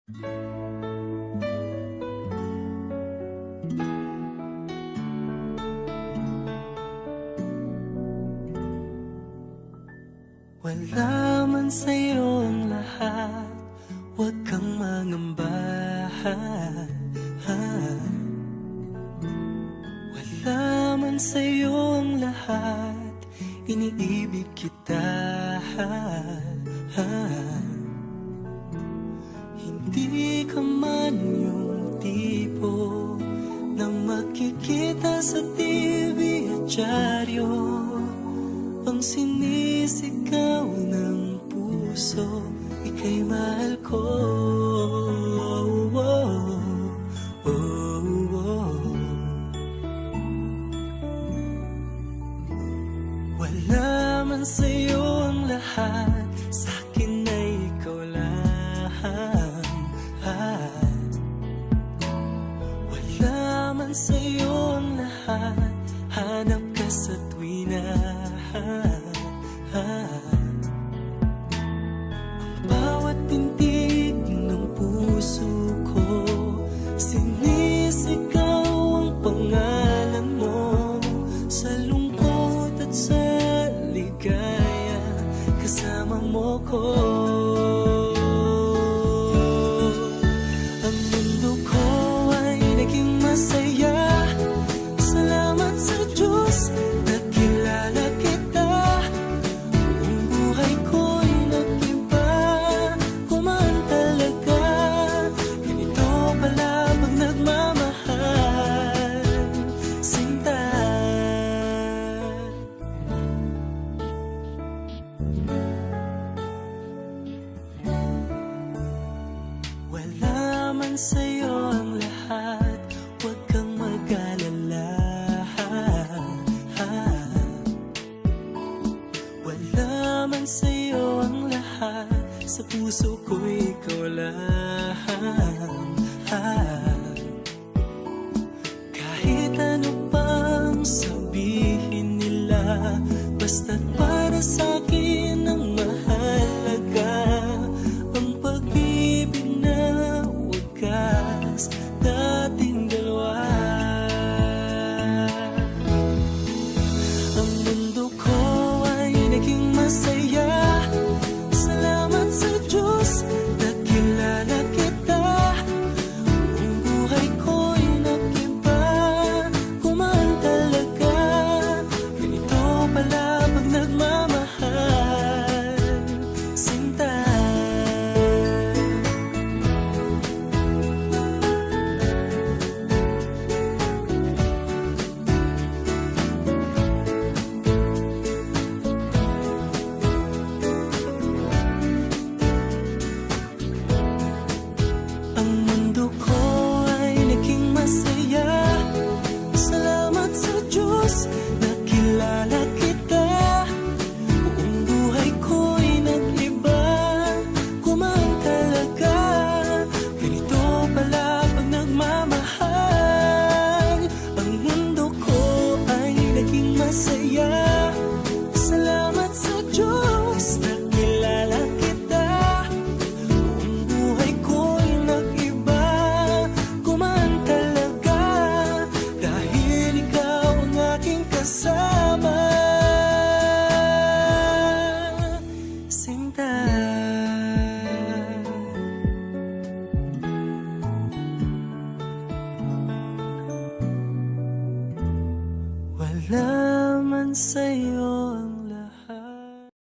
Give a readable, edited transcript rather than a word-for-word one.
Wala man sa'yo ang lahat, huwag kang mangamba. Wala man sa'yo ang lahat, iniibig kita. Hindi ka man yung tipo na makikita sa TV at dyaryo, ang sinisigaw ng puso, ika'y mahal ko. Wala man sa'yo ang lahat, sa'kin ay ikaw lang. Wala man sa'yo ang lahat, hanap ka sa tuwina. Ang bawat tintig ng puso ko, sinisigaw ang pangalan mo. Sa lungkot at sa ligaya, kasama mo ko. Ang mundo ko ay naging masaya, salamat sa Diyos, nakilala kita. Buong buhay ko'y nag-iba, kumaan talaga. Ganito pala pag nagmamahal, sinta. Wala man sa'yo ang lahat, huwag kang mag-alala. Wala man sa'yo ang lahat, sa puso ko ikaw lang. Kahit ano pang sabihin nila, basta't para sa'kin ang mahalaga, ang pag-ibig na wagas dating dalawa. Ang mundo ko ay naging masaya, salamat sa Diyos, nakilala kita. Buong buhay ko'y nag-iba, kumaan talaga. Ganito pala pag nagmamahal, sinta. Ang mundo ko ay naging masaya, salamat sa Diyos, nakilala kita. Buong buhay ko'y nag-iba, kumaan talaga. Ganito pala pag nagmamahal. Ang mundo ko ay naging masaya, salamat sa Diyos, nakilala kita. Buong buhay ko'y nag-iba, kumaan talaga. Dahil ikaw ang aking kasama, sinta. Wala man sa'yo ang